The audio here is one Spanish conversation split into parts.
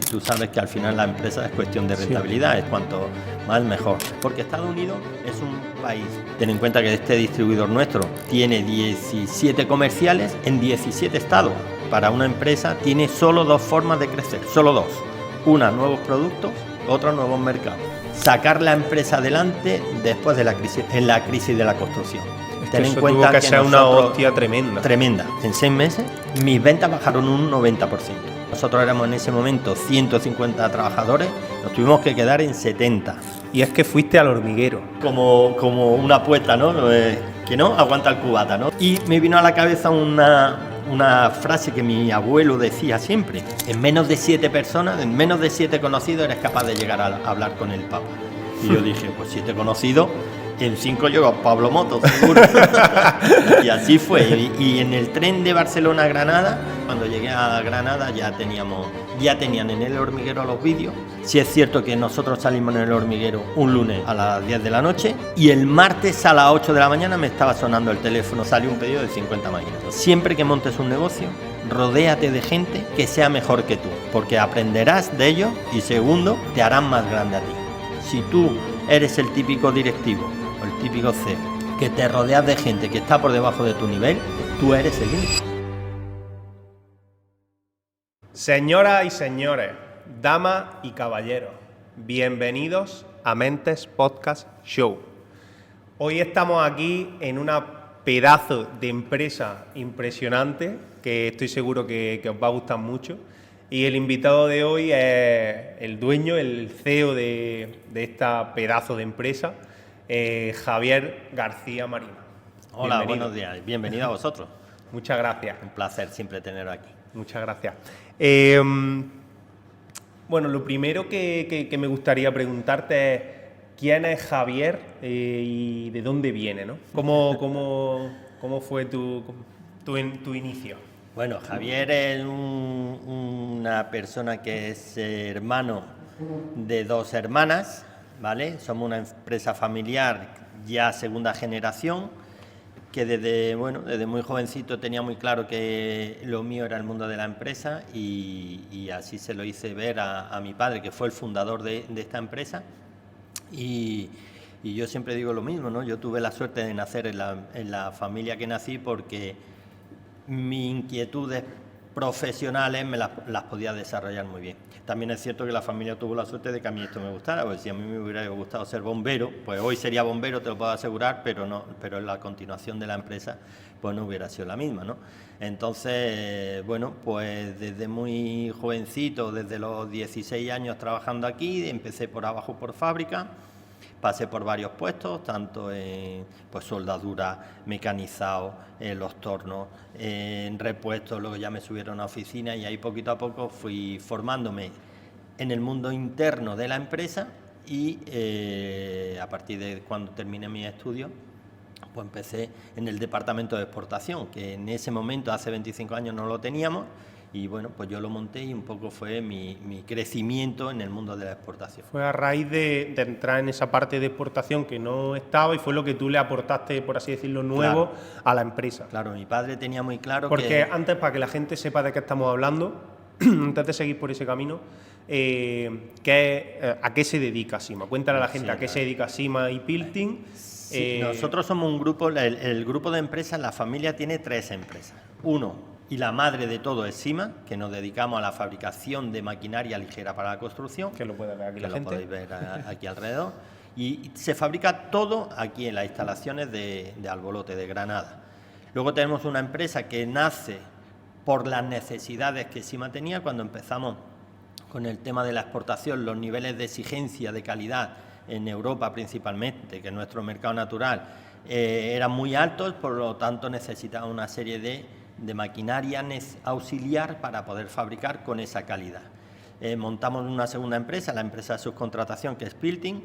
tú sabes que al final la empresa es cuestión de rentabilidad, es cuanto más mejor. Porque Estados Unidos es un país, ten en cuenta que este distribuidor nuestro tiene 17 comerciales en 17 estados. Para una empresa tiene solo 2 formas de crecer, solo 2. Una, nuevos productos, otra, nuevos mercados. Sacar la empresa adelante después de la crisis, en la crisis de la construcción. Ten en cuenta que sea una hostia tremenda. Tremenda. En 6 meses mis ventas bajaron un 90%. Nosotros éramos en ese momento 150 trabajadores, nos tuvimos que quedar en 70. Y es que fuiste al hormiguero. Como una apuesta, ¿no? Que no aguanta el cubata, ¿no? Y me vino a la cabeza una frase que mi abuelo decía siempre: en menos de 7 personas, en menos de 7 conocidos eres capaz de llegar a hablar con el Papa. Y yo dije, pues 7 conocidos, en 5 llego a Pablo Moto, seguro. Y así fue. Y en el tren de Barcelona a Granada, cuando llegué a Granada ya tenían en el hormiguero los vídeos. Sí es cierto que nosotros salimos en el hormiguero un lunes a las 10 de la noche y el martes a las 8 de la mañana me estaba sonando el teléfono, salió un pedido de 50 máquinas. Siempre que montes un negocio, rodéate de gente que sea mejor que tú, porque aprenderás de ellos y segundo, te harán más grande a ti. Si tú eres el típico directivo o el típico CEO que te rodeas de gente que está por debajo de tu nivel, tú eres el líder. Señoras y señores, damas y caballeros, bienvenidos a Mentes Podcast Show. Hoy estamos aquí en una pedazo de empresa impresionante que estoy seguro que os va a gustar mucho. Y el invitado de hoy es el dueño, el CEO de esta pedazo de empresa, Javier García Marina. Hola, bienvenido. Buenos días. Bienvenido a vosotros. Muchas gracias. Un placer siempre teneros aquí. Muchas gracias. Bueno, lo primero que me gustaría preguntarte es quién es Javier y de dónde viene, ¿no? ¿Cómo fue tu inicio? Bueno, Javier es una persona que es hermano de 2 hermanas, ¿vale? Somos una empresa familiar ya segunda generación, que desde muy jovencito tenía muy claro que lo mío era el mundo de la empresa y así se lo hice ver a mi padre, que fue el fundador de esta empresa. Y yo siempre digo lo mismo, ¿no? Yo tuve la suerte de nacer en la familia que nací porque mis inquietudes profesionales me las podía desarrollar muy bien. También es cierto que la familia tuvo la suerte de que a mí esto me gustara, porque si a mí me hubiera gustado ser bombero, pues hoy sería bombero, te lo puedo asegurar, pero en la continuación de la empresa pues no hubiera sido la misma, ¿no? Entonces, bueno, pues desde muy jovencito, desde los 16 años trabajando aquí, empecé por abajo por fábrica. Pasé por varios puestos, tanto en soldadura, mecanizado, en los tornos, en repuestos, luego ya me subieron a oficina y ahí poquito a poco fui formándome en el mundo interno de la empresa y a partir de cuando terminé mis estudios, pues empecé en el departamento de exportación, que en ese momento, hace 25 años, no lo teníamos. Y bueno, pues yo lo monté y un poco fue mi crecimiento en el mundo de la exportación. Fue a raíz de entrar en esa parte de exportación que no estaba y fue lo que tú le aportaste, por así decirlo, nuevo a la empresa. Claro, mi padre tenía muy claro Porque antes, para que la gente sepa de qué estamos hablando, antes de seguir por ese camino, ¿a qué se dedica Sima? Cuéntale a la gente a qué se dedica Sima y Pilting. Sí, nosotros somos un grupo, el grupo de empresas, la familia tiene 3 empresas. Y la madre de todo es Sima, que nos dedicamos a la fabricación de maquinaria ligera para la construcción. Que lo puede ver aquí la gente. Lo podéis ver aquí alrededor. Y se fabrica todo aquí en las instalaciones de Albolote, de Granada. Luego tenemos una empresa que nace por las necesidades que Sima tenía cuando empezamos con el tema de la exportación, los niveles de exigencia de calidad en Europa principalmente, que es nuestro mercado natural, eran muy altos, por lo tanto necesitaba una serie de maquinaria auxiliar para poder fabricar con esa calidad. Montamos una segunda empresa, la empresa de subcontratación, que es Pilting,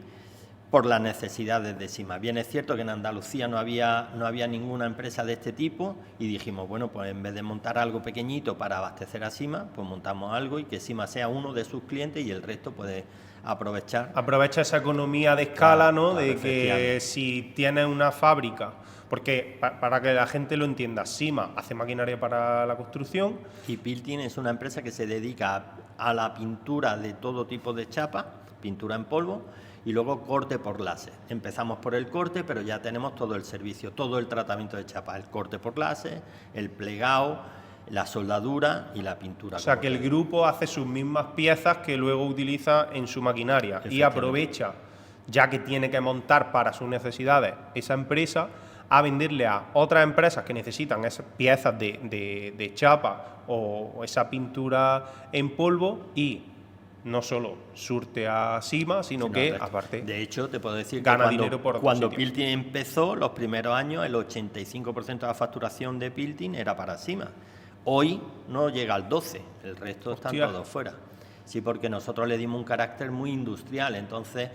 por las necesidades de Sima. Bien es cierto que en Andalucía no había ninguna empresa de este tipo y dijimos, bueno, pues en vez de montar algo pequeñito para abastecer a Sima, pues montamos algo y que Sima sea uno de sus clientes y el resto puede aprovechar. Aprovecha esa economía de escala, ¿no? Claro, de que si tienes una fábrica, porque para que la gente lo entienda, Sima hace maquinaria para la construcción. Y Pilting es una empresa que se dedica a la pintura de todo tipo de chapa, pintura en polvo, y luego corte por láser. Empezamos por el corte, pero ya tenemos todo el servicio, todo el tratamiento de chapa, el corte por láser, el plegado, la soldadura y la pintura. O sea, que el grupo hace sus mismas piezas que luego utiliza en su maquinaria y aprovecha, ya que tiene que montar para sus necesidades esa empresa, a venderle a otras empresas que necesitan esas piezas de chapa o esa pintura en polvo, y no solo surte a Sima, sino que aparte de hecho te puedo decir gana que dinero por cuando Piltin empezó, los primeros años, el 85% de la facturación de Piltin era para Sima. Hoy no llega al 12%, el resto están todos fuera. Sí, porque nosotros le dimos un carácter muy industrial, entonces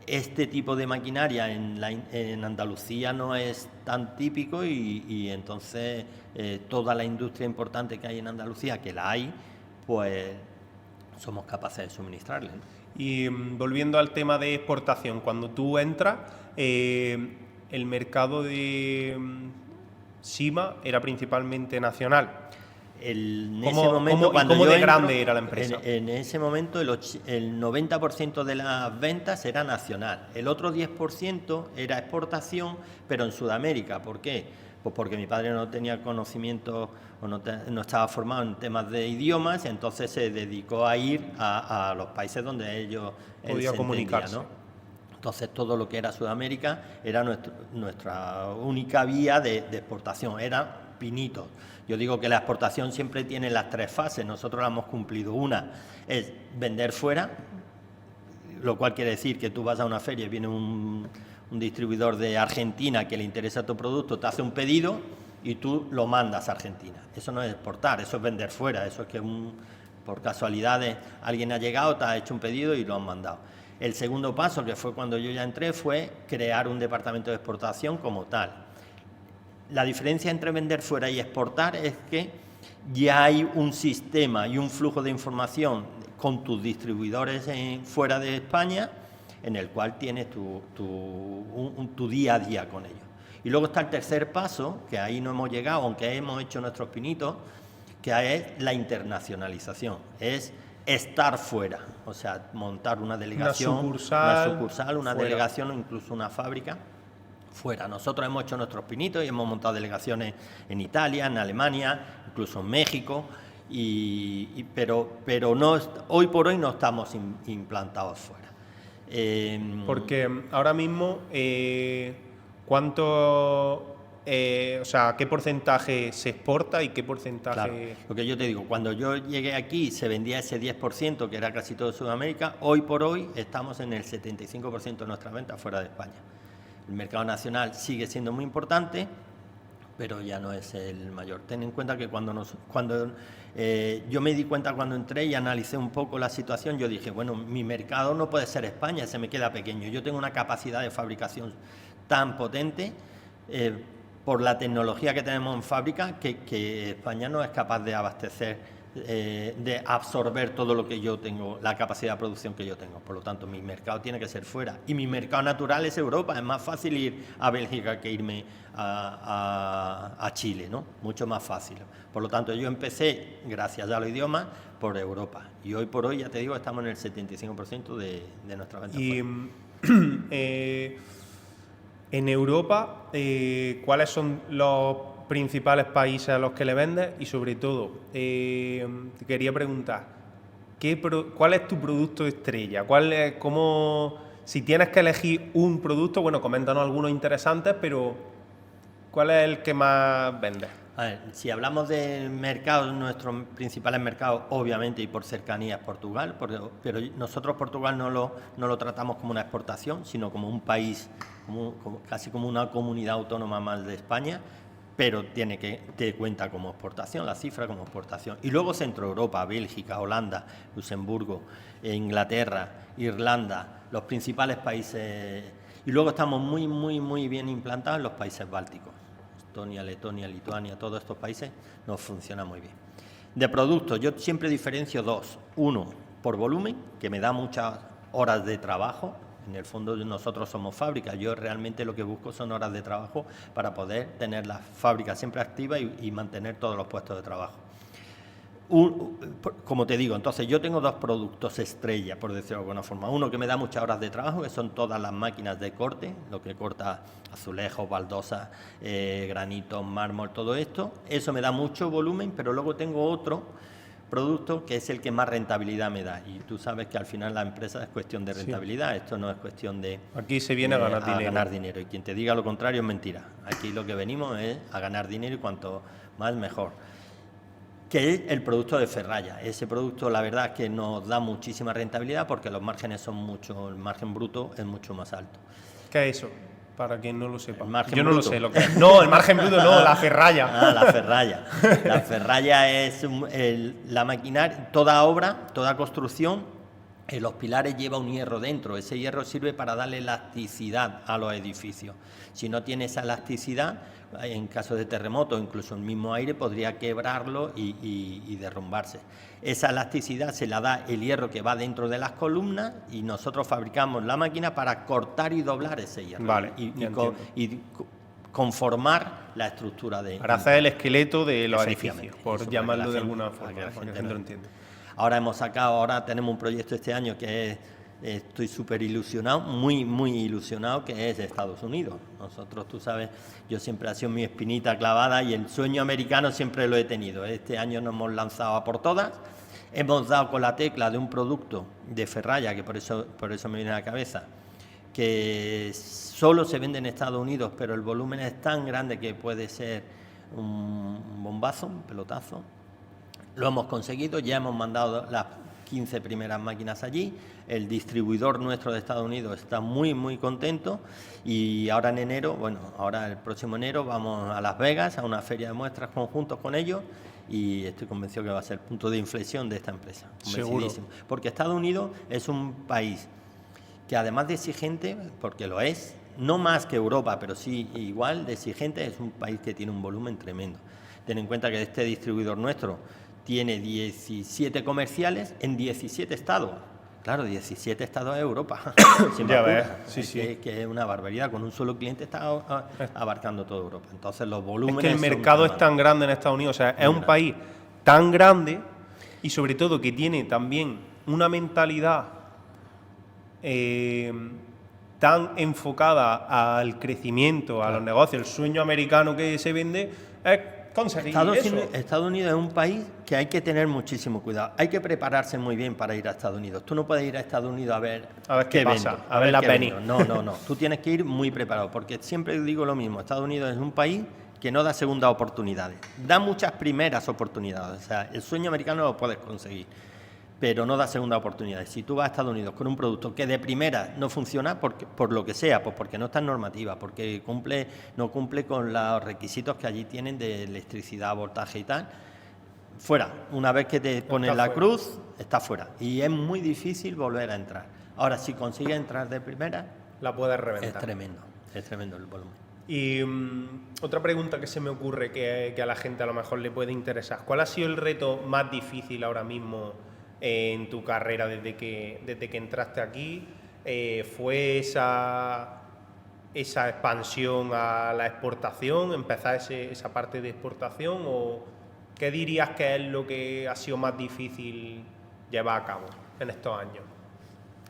este tipo de maquinaria en Andalucía no es tan típico y entonces toda la industria importante que hay en Andalucía, que la hay, pues somos capaces de suministrarle, ¿no? Y volviendo al tema de exportación, cuando tú entras, el mercado de Sima era principalmente nacional. ¿Cómo de grande era la empresa? En ese momento el 90% de las ventas era nacional. El otro 10% era exportación, pero en Sudamérica. ¿Por qué? Pues porque mi padre no tenía conocimiento o no estaba formado en temas de idiomas, entonces se dedicó a ir a los países donde ellos podía comunicarse, ¿no? Entonces todo lo que era Sudamérica era nuestra única vía de exportación, era pinitos. Yo digo que la exportación siempre tiene las tres fases, nosotros la hemos cumplido. Una es vender fuera, lo cual quiere decir que tú vas a una feria y viene un distribuidor de Argentina que le interesa tu producto, te hace un pedido y tú lo mandas a Argentina. Eso no es exportar, eso es vender fuera, eso es que por casualidades alguien ha llegado, te ha hecho un pedido y lo han mandado. El segundo paso, que fue cuando yo ya entré, fue crear un departamento de exportación como tal. La diferencia entre vender fuera y exportar es que ya hay un sistema y un flujo de información con tus distribuidores fuera de España, en el cual tienes tu día a día con ellos. Y luego está el tercer paso, que ahí no hemos llegado, aunque hemos hecho nuestros pinitos, que es la internacionalización, es estar fuera, o sea, montar una delegación, una delegación o incluso una fábrica fuera. Nosotros hemos hecho nuestros pinitos y hemos montado delegaciones en Italia, en Alemania, incluso en México, pero no, hoy por hoy no estamos implantados fuera. Porque ahora mismo, ¿qué porcentaje se exporta y qué porcentaje...? Claro, lo que yo te digo, cuando yo llegué aquí se vendía ese 10%, que era casi todo Sudamérica. Hoy por hoy estamos en el 75% de nuestras ventas fuera de España. El mercado nacional sigue siendo muy importante, pero ya no es el mayor. Ten en cuenta que yo me di cuenta cuando entré y analicé un poco la situación, yo dije, bueno, mi mercado no puede ser España, se me queda pequeño. Yo tengo una capacidad de fabricación tan potente por la tecnología que tenemos en fábrica que España no es capaz de abastecer, de absorber todo lo que yo tengo, la capacidad de producción que yo tengo. Por lo tanto, mi mercado tiene que ser fuera. Y mi mercado natural es Europa. Es más fácil ir a Bélgica que irme a Chile, ¿no? Mucho más fácil. Por lo tanto, yo empecé, gracias a los idiomas, por Europa. Y hoy por hoy, ya te digo, estamos en el 75% de nuestra venta fuera. En Europa, ¿cuáles son los principales países a los que le vendes? Y sobre todo, te quería preguntar, ¿cuál es tu producto estrella? Si tienes que elegir un producto, bueno, coméntanos algunos interesantes, pero ¿cuál es el que más vendes? A ver, si hablamos de mercados, nuestros principales mercados, obviamente, y por cercanía, es Portugal, pero nosotros Portugal no lo tratamos como una exportación, sino como un país, casi como una comunidad autónoma más de España, pero te cuenta como exportación, la cifra como exportación. Y luego Centro Europa, Bélgica, Holanda, Luxemburgo, Inglaterra, Irlanda, los principales países. Y luego estamos muy, muy, muy bien implantados en los países bálticos. Estonia, Letonia, Lituania, todos estos países nos funcionan muy bien. De productos, yo siempre diferencio dos. Uno, por volumen, que me da muchas horas de trabajo. En el fondo nosotros somos fábrica, yo realmente lo que busco son horas de trabajo para poder tener la fábrica siempre activa y mantener todos los puestos de trabajo. como te digo, entonces yo tengo 2 productos estrella, por decirlo de alguna forma. Uno que me da muchas horas de trabajo, que son todas las máquinas de corte, lo que corta azulejos, baldosas, granitos, mármol, todo esto. Eso me da mucho volumen, pero luego tengo otro producto que es el que más rentabilidad me da. Y tú sabes que al final la empresa es cuestión de rentabilidad, esto no es cuestión de... Aquí se viene a ganar dinero. Y quien te diga lo contrario es mentira. Aquí lo que venimos es a ganar dinero y cuanto más mejor. Que es el producto de ferralla. Ese producto, la verdad, es que nos da muchísima rentabilidad porque los márgenes son mucho, el margen bruto es mucho más alto. ¿Qué es eso? Para quien no lo sepa. Yo no lo sé lo que es. No, el margen bruto no, la ferralla. Ah, la ferralla. La ferralla es la maquinaria, toda obra, toda construcción, en los pilares lleva un hierro dentro. Ese hierro sirve para darle elasticidad a los edificios. Si no tiene esa elasticidad, en caso de terremoto, incluso el mismo aire podría quebrarlo y derrumbarse. Esa elasticidad se la da el hierro que va dentro de las columnas y nosotros fabricamos la máquina para cortar y doblar ese hierro. Vale, y conformar la estructura de... Para hacer el esqueleto de los edificios, por llamarlo de alguna forma, para que la gente lo entienda. Ahora tenemos un proyecto este año que estoy súper ilusionado, muy ilusionado, que es de Estados Unidos. Nosotros, tú sabes, yo siempre ha sido mi espinita clavada y el sueño americano siempre lo he tenido. Este año nos hemos lanzado a por todas, hemos dado con la tecla de un producto de ferralla, que por eso me viene a la cabeza, que solo se vende en Estados Unidos, pero el volumen es tan grande que puede ser un bombazo, un pelotazo. Lo hemos conseguido, ya hemos mandado las 15 primeras máquinas allí, el distribuidor nuestro de Estados Unidos está muy contento y ahora en enero, ahora el próximo enero vamos a Las Vegas a una feria de muestras conjuntos con ellos y estoy convencido que va a ser el punto de inflexión de esta empresa. Seguro. Porque Estados Unidos es un país que además de exigente, porque lo es, no más que Europa, pero sí igual de exigente, es un país que tiene un volumen tremendo. Ten en cuenta que este distribuidor nuestro tiene 17 comerciales en 17 estados. Claro, 17 estados de Europa. Ya ves, que es una barbaridad. Con un solo cliente está abarcando toda Europa. Entonces los volúmenes... Es que el mercado es tan grande en Estados Unidos. O sea, es un país tan grande y sobre todo que tiene también una mentalidad tan enfocada al crecimiento, a los negocios. El sueño americano que se vende es conseguir Estados Unidos es un país que hay que tener muchísimo cuidado. Hay que prepararse muy bien para ir a Estados Unidos. Tú no puedes ir a Estados Unidos a ver qué pasa, a ver la penny. No. Tú tienes que ir muy preparado, porque siempre digo lo mismo. Estados Unidos es un país que no da segundas oportunidades. Da muchas primeras oportunidades. O sea, el sueño americano lo puedes conseguir, pero no da segunda oportunidad. Si tú vas a Estados Unidos con un producto que de primera no funciona, por lo que sea, pues porque no está en normativa, porque no cumple con los requisitos que allí tienen de electricidad, voltaje y tal, fuera. Una vez que te pones la cruz, está fuera. Y es muy difícil volver a entrar. Ahora, si consigues entrar de primera, la puedes reventar. Es tremendo el volumen. Y otra pregunta que se me ocurre que a la gente a lo mejor le puede interesar. ¿Cuál ha sido el reto más difícil ahora mismo en tu carrera desde que entraste aquí? ¿Fue esa expansión a la exportación, empezar esa parte de exportación, o qué dirías que es lo que ha sido más difícil llevar a cabo en estos años?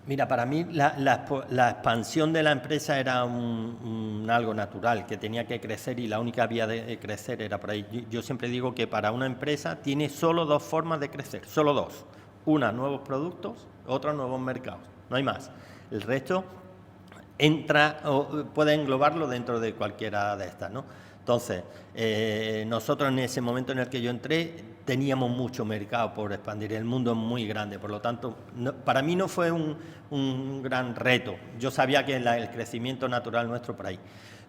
Mira, para mí la expansión de la empresa era algo natural, que tenía que crecer y la única vía de crecer era por ahí. Yo siempre digo que para una empresa tiene solo 2 formas de crecer, solo 2. Una, nuevos productos, otra, nuevos mercados. No hay más. El resto entra o puede englobarlo dentro de cualquiera de estas, ¿no? Entonces, nosotros en ese momento en el que yo entré teníamos mucho mercado por expandir. El mundo es muy grande, por lo tanto, para mí no fue un gran reto. Yo sabía que el crecimiento natural nuestro por ahí.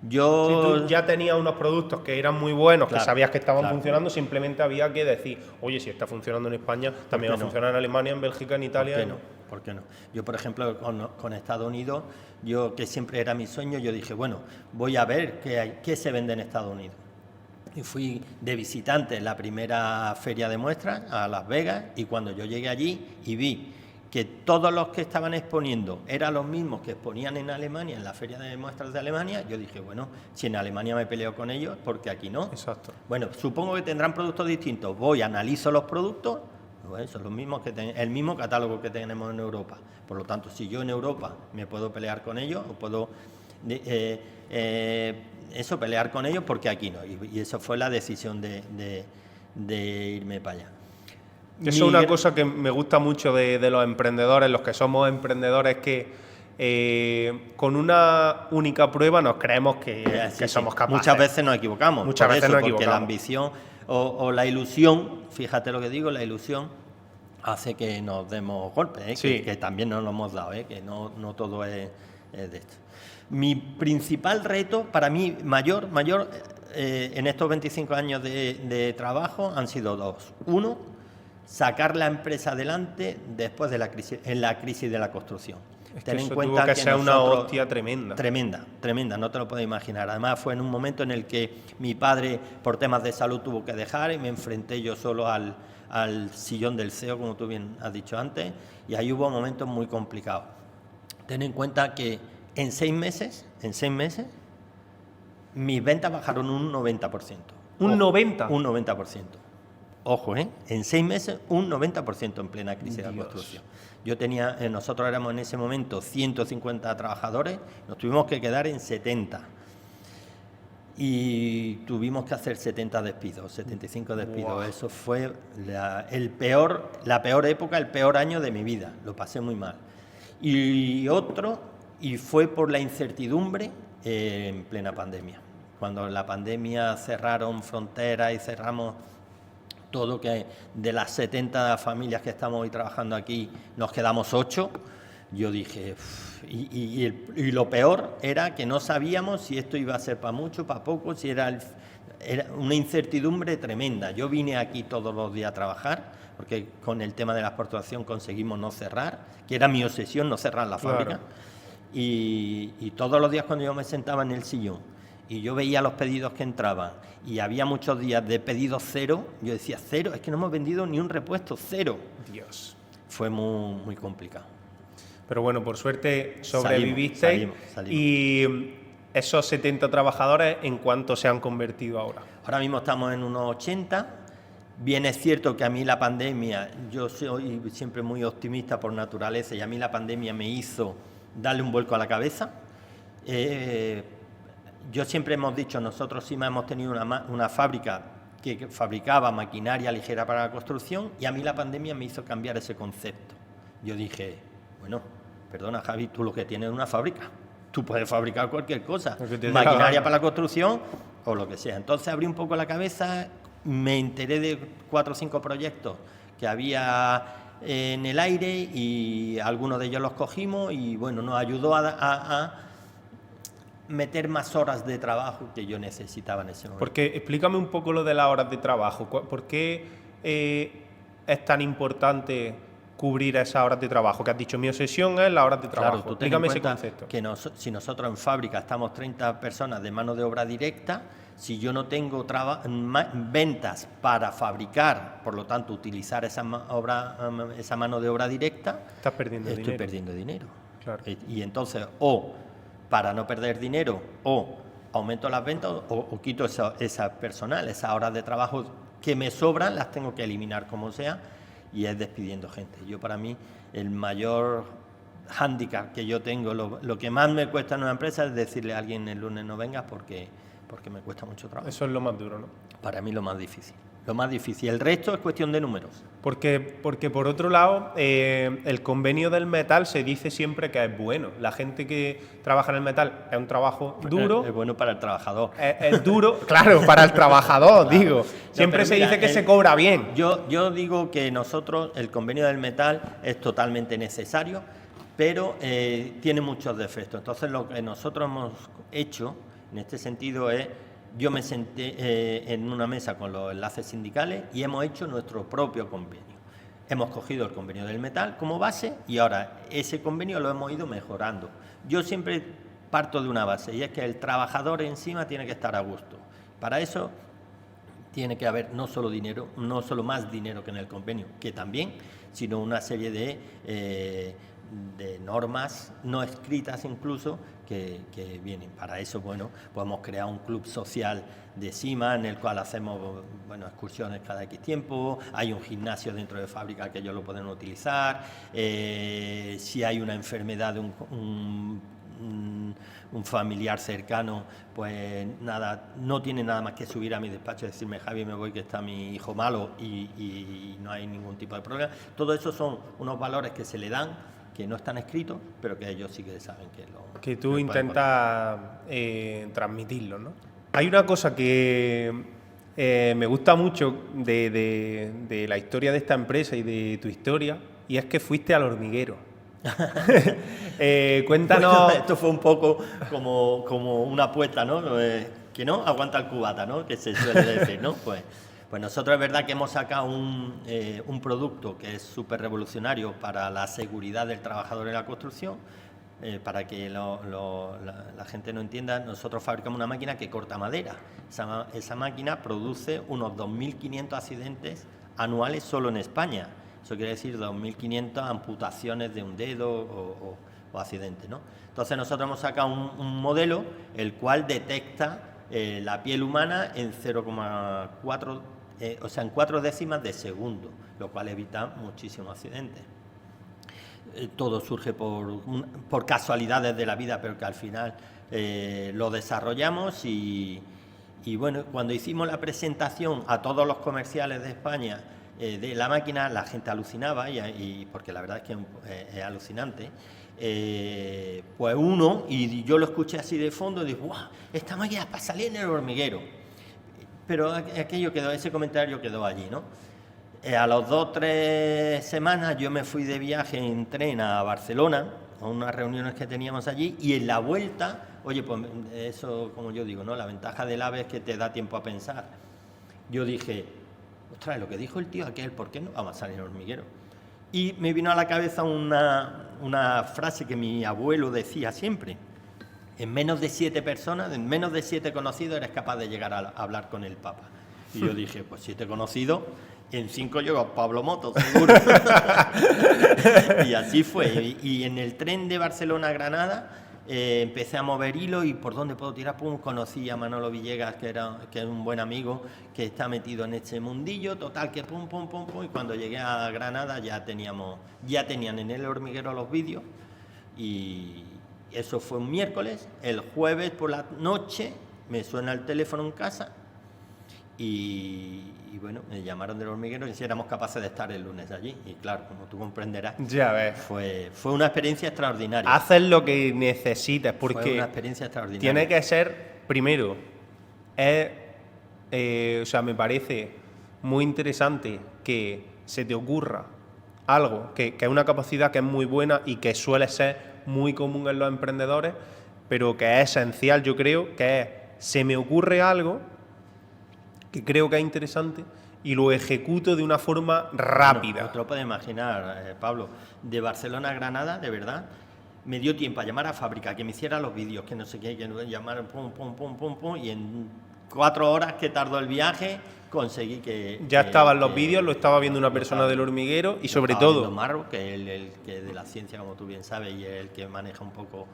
Si tú ya tenías unos productos que eran muy buenos, claro, que sabías que estaban funcionando, simplemente había que decir, oye, si está funcionando en España, también va a funcionar en Alemania, en Bélgica, en Italia. ¿Por qué no? Yo, por ejemplo, con Estados Unidos, que siempre era mi sueño, yo dije, bueno, voy a ver qué se vende en Estados Unidos. Y fui de visitante en la primera feria de muestras a Las Vegas, y cuando yo llegué allí y vi que todos los que estaban exponiendo eran los mismos que exponían en Alemania, en la Feria de Muestras de Alemania, yo dije, bueno, si en Alemania me peleo con ellos, ¿por qué aquí no? Exacto. Bueno, supongo que tendrán productos distintos. Voy, analizo los productos, bueno, son los mismos el mismo catálogo que tenemos en Europa. Por lo tanto, si yo en Europa me puedo pelear con ellos, o puedo pelear con ellos, porque aquí no. Y eso fue la decisión de irme para allá. Eso es una cosa que me gusta mucho de los emprendedores, los que somos emprendedores, que con una única prueba nos creemos que somos capaces. Muchas veces nos equivocamos. Muchas veces nos equivocamos. Porque la ambición o la ilusión, fíjate lo que digo, la ilusión hace que nos demos golpes, Sí. que también nos lo hemos dado, que no todo es de esto. Mi principal reto, para mí mayor en estos 25 años de trabajo han sido dos. Uno, sacar la empresa adelante después de la crisis de la construcción. Es que eso tuvo que ser una hostia tremenda. Tremenda, no te lo puedes imaginar. Además fue en un momento en el que mi padre por temas de salud tuvo que dejar y me enfrenté yo solo al sillón del CEO, como tú bien has dicho antes, y ahí hubo momentos muy complicados. Ten en cuenta que en 6 meses, mis ventas bajaron un 90%. ¿Un 90%? Un 90%. Ojo, en 6 meses un 90% en plena crisis de la construcción. Nosotros éramos en ese momento 150 trabajadores, nos tuvimos que quedar en 70 y tuvimos que hacer 70 despidos, 75 despidos. Wow. Eso fue la peor época, el peor año de mi vida, lo pasé muy mal. Y fue por la incertidumbre en plena pandemia. Cuando en la pandemia cerraron fronteras y cerramos todo, que de las 70 familias que estamos hoy trabajando aquí nos quedamos 8, yo dije, y lo peor era que no sabíamos si esto iba a ser para mucho, para poco, si era una incertidumbre tremenda. Yo vine aquí todos los días a trabajar, porque con el tema de la exportación conseguimos no cerrar, que era mi obsesión, no cerrar la fábrica. Claro. Y todos los días cuando yo me sentaba en el sillón y yo veía los pedidos que entraban y había muchos días de pedidos cero, yo decía, cero, es que no hemos vendido ni un repuesto, cero. Dios. Fue muy, muy complicado. Pero bueno, por suerte sobrevivisteis. Salimos. Y esos 70 trabajadores, ¿en cuánto se han convertido ahora? Ahora mismo estamos en unos 80. Bien es cierto que a mí la pandemia, yo soy siempre muy optimista por naturaleza, y a mí la pandemia me hizo darle un vuelco a la cabeza. Yo siempre hemos dicho, nosotros sí hemos tenido una fábrica que fabricaba maquinaria ligera para la construcción, y a mí la pandemia me hizo cambiar ese concepto. Yo dije, bueno, perdona Javi, tú lo que tienes es una fábrica, tú puedes fabricar cualquier cosa, maquinaria para la construcción o lo que sea. Entonces abrí un poco la cabeza, me enteré de 4 o 5 proyectos que había en el aire y algunos de ellos los cogimos y bueno, nos ayudó a meter más horas de trabajo que yo necesitaba en ese momento. Porque explícame un poco lo de las horas de trabajo. ¿Por qué es tan importante cubrir esas horas de trabajo? Que has dicho, mi obsesión es las horas de trabajo. Claro, tú explícame ese concepto. Que si nosotros en fábrica estamos 30 personas de mano de obra directa, si yo no tengo ventas para fabricar, por lo tanto utilizar esa mano de obra directa, estoy perdiendo dinero. Claro. Y entonces, o para no perder dinero, o aumento las ventas o quito esa personal, esas horas de trabajo que me sobran, las tengo que eliminar como sea, y es despidiendo gente. Yo, para mí, el mayor hándicap que yo tengo, lo que más me cuesta en una empresa es decirle a alguien el lunes no vengas porque me cuesta mucho trabajo. Eso es lo más duro, ¿no? Para mí lo más difícil. El resto es cuestión de números. Porque por otro lado, el convenio del metal se dice siempre que es bueno. La gente que trabaja en el metal es un trabajo duro. Es bueno para el trabajador. Es duro, claro, para el trabajador, claro. Digo. Siempre se dice que se cobra bien. Yo digo que nosotros, el convenio del metal es totalmente necesario, pero tiene muchos defectos. Entonces, lo que nosotros hemos hecho en este sentido es, yo me senté en una mesa con los enlaces sindicales y hemos hecho nuestro propio convenio. Hemos cogido el convenio del metal como base y ahora ese convenio lo hemos ido mejorando. Yo siempre parto de una base y es que el trabajador encima tiene que estar a gusto. Para eso tiene que haber no solo dinero, no solo más dinero que en el convenio, que también, sino una serie de normas no escritas incluso que vienen. Para eso, bueno, pues hemos creado un club social de SIMA en el cual hacemos, bueno, excursiones cada X tiempo, hay un gimnasio dentro de fábrica que ellos lo pueden utilizar, si hay una enfermedad de un familiar cercano, pues nada, no tiene nada más que subir a mi despacho y decirme, Javi, me voy que está mi hijo malo y no hay ningún tipo de problema. Todo eso son unos valores que se le dan, que no están escritos, pero que ellos sí que saben que lo... Que tú intentas transmitirlo, ¿no? Hay una cosa que me gusta mucho de la historia de esta empresa y de tu historia, y es que fuiste al hormiguero. Cuéntanos... Bueno, esto fue un poco como una apuesta, ¿no? Que no aguanta el cubata, ¿no? Que se suele decir, ¿no? Pues nosotros es verdad que hemos sacado un producto que es súper revolucionario para la seguridad del trabajador en la construcción. Para que la gente no entienda, nosotros fabricamos una máquina que corta madera. Esa máquina produce unos 2.500 accidentes anuales solo en España. Eso quiere decir 2.500 amputaciones de un dedo o accidentes, ¿no? Entonces nosotros hemos sacado un modelo el cual detecta la piel humana en 0,4, o sea, en 4 décimas de segundo, lo cual evita muchísimos accidentes. Todo surge por casualidades de la vida, pero que al final lo desarrollamos y bueno, cuando hicimos la presentación a todos los comerciales de España de la máquina, la gente alucinaba y porque la verdad es que es alucinante. Pues uno, y yo lo escuché así de fondo, dije, ¡guau! Esta máquina es para salir en el hormiguero. Pero aquello quedó, ese comentario quedó allí, ¿no? A las 2 o 3 semanas yo me fui de viaje en tren a Barcelona, a unas reuniones que teníamos allí, y en la vuelta, oye, pues eso, como yo digo, ¿no? La ventaja del AVE es que te da tiempo a pensar. Yo dije, ostras, lo que dijo el tío aquel, ¿por qué no vamos a salir en hormiguero? Y me vino a la cabeza una frase que mi abuelo decía siempre: en menos de 7 personas, en menos de 7 conocidos, eres capaz de llegar a hablar con el Papa. Y yo dije, pues 7 conocidos, en 5 llego a Pablo Moto, seguro. Y así fue. Y en el tren de Barcelona a Granada empecé a mover hilo y por dónde puedo tirar, pum, conocí a Manolo Villegas, que es un buen amigo, que está metido en este mundillo, total, que pum, y cuando llegué a Granada ya tenían en el hormiguero los vídeos, y eso fue un miércoles. El jueves por la noche me suena el teléfono en casa y bueno, me llamaron del hormiguero y si éramos capaces de estar el lunes allí. Y claro, como tú comprenderás, ya ves, fue una experiencia extraordinaria. Haces lo que necesites, porque fue una experiencia extraordinaria. Tiene que ser, primero, o sea, me parece muy interesante que se te ocurra algo que es una capacidad que es muy buena y que suele ser muy común en los emprendedores, pero que es esencial, yo creo, que es, se me ocurre algo que creo que es interesante y lo ejecuto de una forma rápida. No te lo puedes imaginar, Pablo. De Barcelona a Granada, de verdad, me dio tiempo a llamar a fábrica, que me hiciera los vídeos, que no sé qué, que llamar, pum, y en 4 horas que tardó el viaje, conseguí que... Ya estaban los vídeos, lo estaba viendo una persona del hormiguero y sobre todo... Marro, que es el que de la ciencia, como tú bien sabes, y es el que maneja un poco,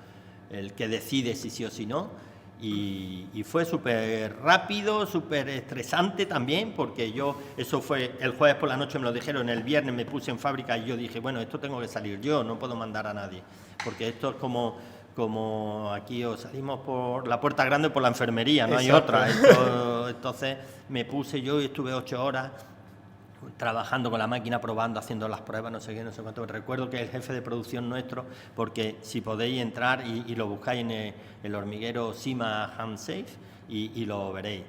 el que decide si sí o si no. Y fue súper rápido, súper estresante también, porque eso fue el jueves por la noche, me lo dijeron, el viernes me puse en fábrica y yo dije, bueno, esto tengo que salir yo, no puedo mandar a nadie, porque esto es como aquí o salimos por la puerta grande o por la enfermería, no hay otra. Entonces me puse yo y estuve 8 horas trabajando con la máquina, probando, haciendo las pruebas, no sé qué, no sé cuánto. Recuerdo que el jefe de producción nuestro, porque si podéis entrar y lo buscáis en el hormiguero SIMA HandSafe y lo veréis.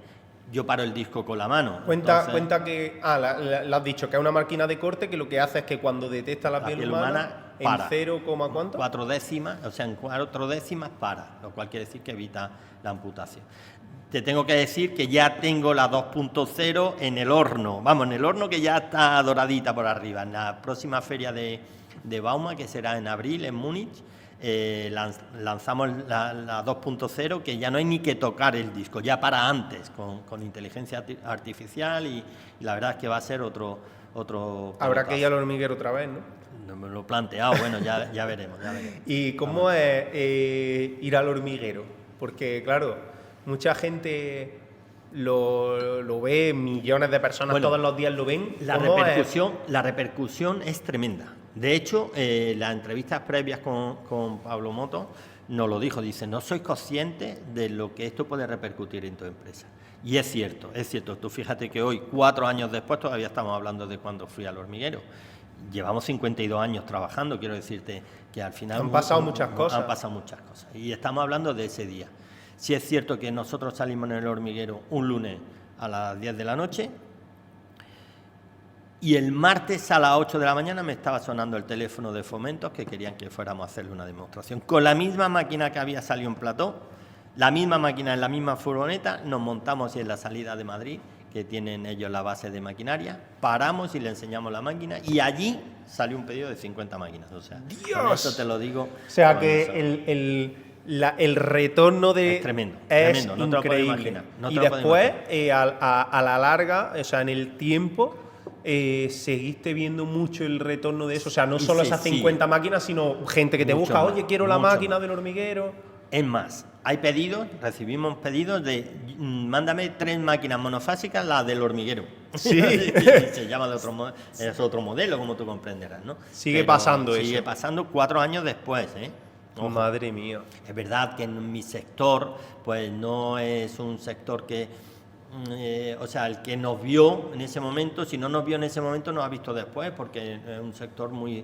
Yo paro el disco con la mano. Cuenta que, le has dicho que es una máquina de corte que lo que hace es que cuando detecta la piel humana en 0, ¿cuánto? 4 décimas, o sea, en 4 décimas para, lo cual quiere decir que evita la amputación. Te tengo que decir que ya tengo la 2.0 en el horno, en el horno que ya está doradita por arriba. En la próxima feria de Bauma, que será en abril en Múnich, lanzamos la 2.0, que ya no hay ni que tocar el disco, ya para antes, con inteligencia artificial y la verdad es que va a ser otro otro Habrá pelotazo. que ir al hormiguero otra vez, ¿no? No me lo he planteado, bueno, ya veremos, ya veremos. ¿Y cómo es ir al hormiguero? Porque, claro, mucha gente lo ve, millones de personas Bueno, todos los días lo ven. La ¿Cómo es? repercusión es tremenda. De hecho, las entrevistas previas con Pablo Moto nos lo dijo, dice, no sois conscientes de lo que esto puede repercutir en tu empresa. Y es cierto, es cierto. Tú fíjate que hoy, 4 años después, todavía estamos hablando de cuando fui al hormiguero. Llevamos 52 años trabajando, quiero decirte que al final... Han pasado muchas cosas. Han pasado muchas cosas. Y estamos hablando de ese día. Sí es cierto que nosotros salimos en el hormiguero un lunes a las 10 de la noche y el martes a las 8 de la mañana me estaba sonando el teléfono de Fomentos que querían que fuéramos a hacerle una demostración. Con la misma máquina que había salido en plató, la misma máquina en la misma furgoneta, nos montamos en la salida de Madrid, que tienen ellos la base de maquinaria, paramos y le enseñamos la máquina y allí salió un pedido de 50 máquinas. O sea, ¡Dios! con eso te lo digo. O sea con que eso. el retorno de Es tremendo, es tremendo, no te lo puedes increíble. imaginar, no te Y lo puedes después, imaginar. a la larga, o sea, en el tiempo, seguiste viendo mucho el retorno de eso. O sea, no Y solo sí, esas sí. 50 máquinas, sino gente que te Mucho busca, más, oye, quiero la mucho máquina más. del hormiguero. Es más, hay pedidos, recibimos pedidos de mándame 3 máquinas monofásicas, la del hormiguero. Sí. Se llama de otro es otro modelo, como tú comprenderás, ¿no? Sigue pasando eso. Sigue pasando 4 años después, ¿eh? Ojo. Madre mía. Es verdad que en mi sector, pues no es un sector que, o sea, el que nos vio en ese momento, si no nos vio en ese momento, nos ha visto después, porque es un sector muy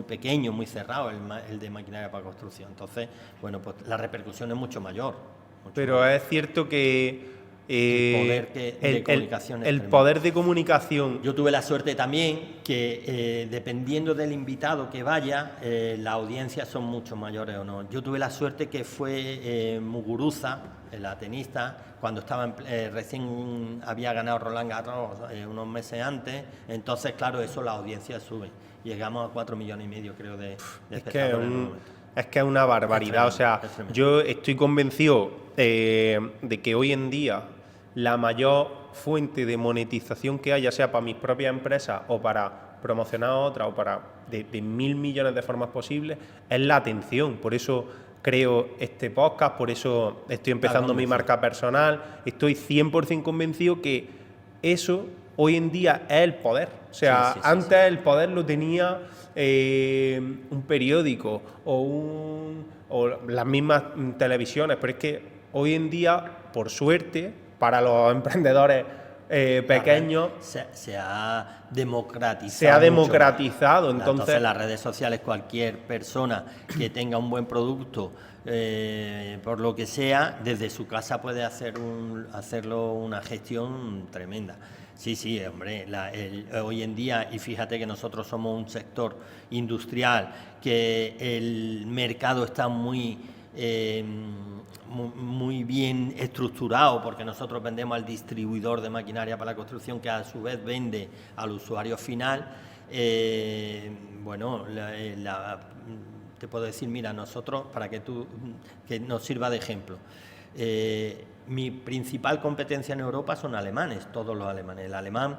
pequeño, muy cerrado, el de maquinaria para construcción. Entonces, bueno, pues la repercusión es mucho mayor. Pero es cierto que El poder de comunicación es el tremendo. poder de comunicación. Yo tuve la suerte también que dependiendo del invitado que vaya, las audiencias son mucho mayores o no. Yo tuve la suerte que fue Muguruza, la tenista, cuando estaba recién había ganado Roland Garros unos meses antes, entonces claro, eso la audiencia sube. Llegamos a 4,5 millones, creo, de Es que espectadores en un momento. es que es una barbaridad. Es O sea, tremendo. yo estoy convencido de que hoy en día la mayor fuente de monetización que hay, ya sea para mis propias empresas o para promocionar a otras o para de 1.000 millones de formas posibles, es la atención. Por eso creo este podcast, por eso estoy empezando mi marca personal. Estoy 100% convencido que eso hoy en día es el poder. O sea, Sí. antes el poder lo tenía un periódico o las mismas televisiones, pero es que hoy en día, por suerte, para los emprendedores pequeños, se ha democratizado. se ha mucho más. democratizado. Entonces, las redes sociales, cualquier persona que tenga un buen producto, por lo que sea, desde su casa puede hacerlo una gestión tremenda. Sí, hombre, hoy en día, y fíjate que nosotros somos un sector industrial, que el mercado está muy bien estructurado, porque nosotros vendemos al distribuidor de maquinaria para la construcción, que a su vez vende al usuario final. Bueno, te puedo decir, mira, nosotros, para que nos sirva de ejemplo, mi principal competencia en Europa son alemanes, todos los alemanes. El alemán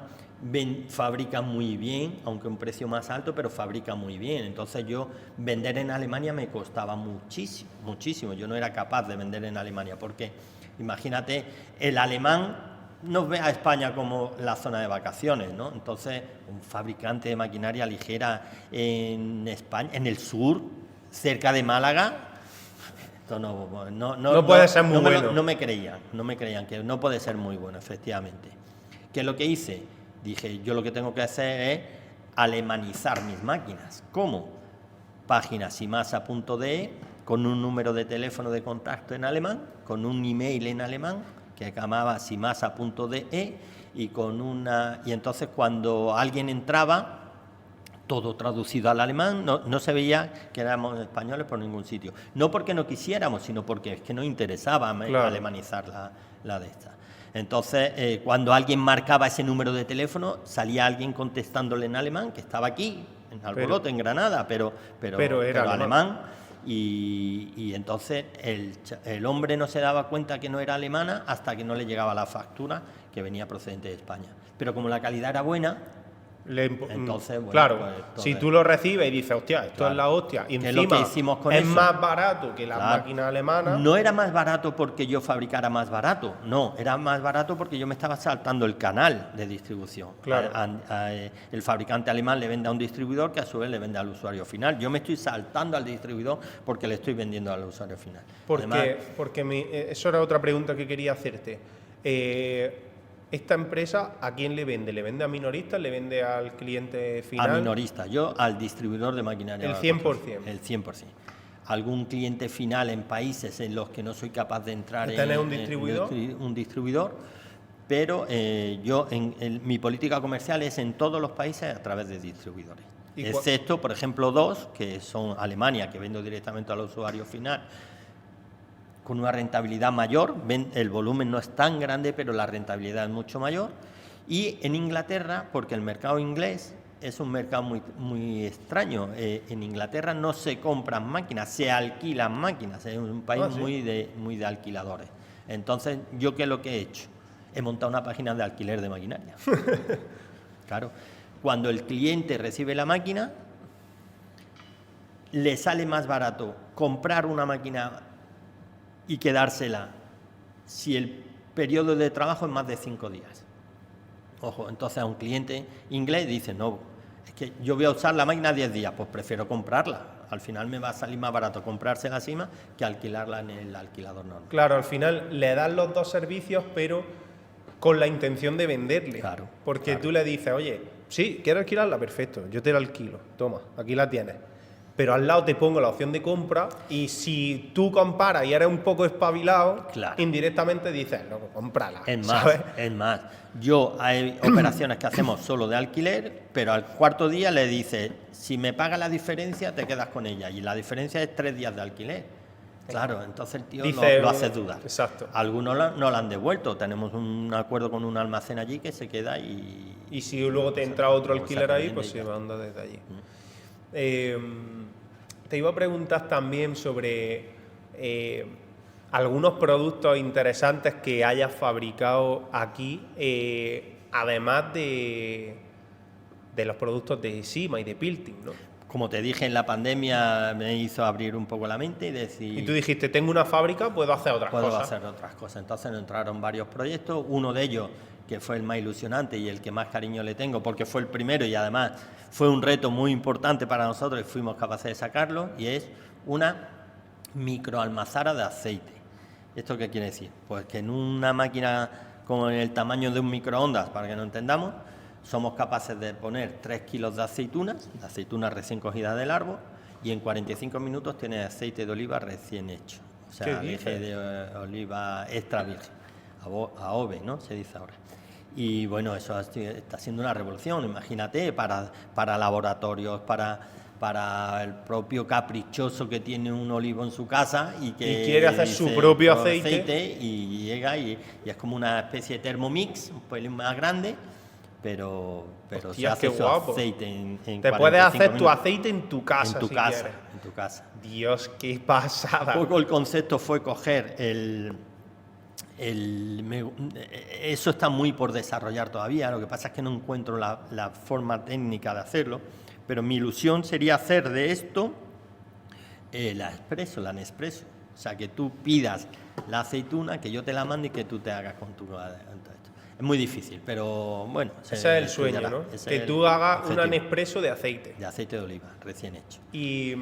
fabrica muy bien, aunque a un precio más alto, pero fabrica muy bien. Entonces yo vender en Alemania me costaba muchísimo. Yo no era capaz de vender en Alemania, porque imagínate, el alemán nos ve a España como la zona de vacaciones, ¿no? Entonces, un fabricante de maquinaria ligera en España, en el sur, cerca de Málaga, esto no puede ser muy bueno. No me creían que no puede ser muy bueno, efectivamente. ¿Qué es lo que hice? Dije, yo lo que tengo que hacer es alemanizar mis máquinas. ¿Cómo? Página simasa.de, con un número de teléfono de contacto en alemán, con un email en alemán, que llamaba simasa.de, y entonces cuando alguien entraba, todo traducido al alemán, no se veía que éramos españoles por ningún sitio. No porque no quisiéramos, sino porque es que nos interesaba alemanizar la de esta. Entonces, cuando alguien marcaba ese número de teléfono, salía alguien contestándole en alemán, que estaba aquí, en Albolote, en Granada, pero era alemán. Y entonces el hombre no se daba cuenta que no era alemana hasta que no le llegaba la factura que venía procedente de España. Pero como la calidad era buena, Entonces, bueno, claro, pues, si tú lo recibes y dices, hostia, esto claro, es la hostia, y que es lo encima que hicimos con es eso. más barato que las Claro. máquinas alemanas. No era más barato porque yo fabricara más barato, no, era más barato porque yo me estaba saltando el canal de distribución. Claro. El fabricante alemán le vende a un distribuidor que a su vez le vende al usuario final. Yo me estoy saltando al distribuidor porque le estoy vendiendo al usuario final. Porque eso era otra pregunta que quería hacerte. ¿Esta empresa a quién le vende? ¿Le vende a minoristas? ¿Le vende al cliente final? A minoristas, yo al distribuidor de maquinaria. El 100%. El 100%. Algún cliente final en países en los que no soy capaz de entrar ¿Tener un distribuidor? un distribuidor, pero mi política comercial es en todos los países a través de distribuidores. Excepto, por ejemplo, dos, que son Alemania, que vendo directamente al usuario final, con una rentabilidad mayor, el volumen no es tan grande, pero la rentabilidad es mucho mayor. Y en Inglaterra, porque el mercado inglés es un mercado muy, muy extraño. En Inglaterra no se compran máquinas, se alquilan máquinas. Es un país ¿sí? muy de alquiladores. Entonces, ¿yo qué es lo que he hecho? He montado una página de alquiler de maquinaria. Claro. Cuando el cliente recibe la máquina, le sale más barato comprar una máquina y quedársela si el periodo de trabajo es más de 5 días. Ojo, entonces a un cliente inglés dice, no, es que yo voy a usar la máquina 10 días, pues prefiero comprarla. Al final me va a salir más barato comprarse la cima que alquilarla en el alquilador normal. Claro, al final le das los dos servicios, pero con la intención de venderle. Claro. Porque claro. tú le dices, oye, sí, ¿quieres alquilarla? Perfecto, yo te la alquilo. Toma, aquí la tienes. Pero al lado te pongo la opción de compra y si tú comparas y eres un poco espabilado, claro. indirectamente dices, loco, cómprala. Es más, yo hay operaciones que hacemos solo de alquiler, pero al cuarto día le dices, si me pagas la diferencia, te quedas con ella. Y la diferencia es 3 días de alquiler. Claro, entonces el tío lo hace dudar. Exacto. Algunos no la han devuelto. Tenemos un acuerdo con un almacén allí que se queda y... Y si luego te entra otro alquiler ahí, pues se manda desde allí. Te iba a preguntar también sobre algunos productos interesantes que hayas fabricado aquí, además de los productos de Sima y de Pilting, ¿no? Como te dije, en la pandemia me hizo abrir un poco la mente y decir... Y tú dijiste, tengo una fábrica, puedo hacer otras cosas. Puedo hacer otras cosas. Entonces nos entraron varios proyectos, uno de ellos que fue el más ilusionante y el que más cariño le tengo, porque fue el primero y además fue un reto muy importante para nosotros y fuimos capaces de sacarlo, y es una microalmazara de aceite. ¿Esto qué quiere decir? Pues que en una máquina con el tamaño de un microondas, para que nos entendamos, somos capaces de poner 3 kilos de aceitunas recién cogidas del árbol, y en 45 minutos tienes aceite de oliva recién hecho. O sea, leche de oliva extra virgen, AOVE, ¿no? Se dice ahora. Y bueno, eso está siendo una revolución, imagínate, para laboratorios, para el propio caprichoso que tiene un olivo en su casa y que quiere hacer su propio aceite y llega y es como una especie de Thermomix, un pelín más grande, pero hostia, se hace su guapo. aceite en Te puedes hacer minutos. Tu aceite en tu casa, en tu si casa, quieres. En tu casa. Dios, qué pasada. Un poco el concepto fue coger eso está muy por desarrollar todavía, lo que pasa es que no encuentro la forma técnica de hacerlo, pero mi ilusión sería hacer de esto la Nespresso, o sea, que tú pidas la aceituna, que yo te la mande y que tú te hagas con tu... Es muy difícil, pero bueno... Ese es el sueño, ¿no? Que tú hagas una Nespresso de aceite. De aceite de oliva, recién hecho. ¿Y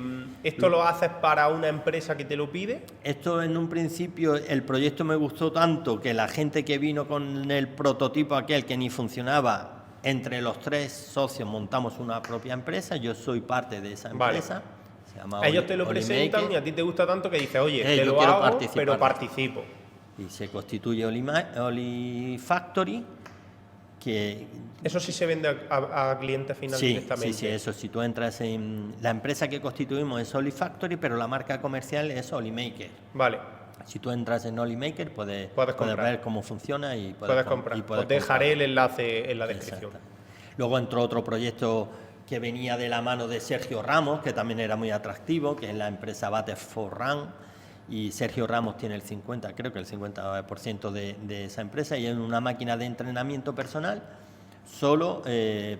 esto lo haces para una empresa que te lo pide? Esto en un principio, el proyecto me gustó tanto que la gente que vino con el prototipo aquel que ni funcionaba, entre los 3 socios montamos una propia empresa, yo soy parte de esa empresa. Vale. Se llama Ellos te lo presentan y a ti te gusta tanto que dices, oye, te lo hago, pero participo. Y se constituye Olifactory, que... Eso sí se vende a cliente final directamente. Sí, eso. Si tú entras en... La empresa que constituimos es Olifactory, pero la marca comercial es Olimaker. Vale. Si tú entras en Olimaker, puedes ver cómo funciona y puedes comprar. Os dejaré el enlace en la descripción. Luego entró otro proyecto que venía de la mano de Sergio Ramos, que también era muy atractivo, que es la empresa Bate for Run. Y Sergio Ramos tiene creo que el 50% de esa empresa, y es una máquina de entrenamiento personal solo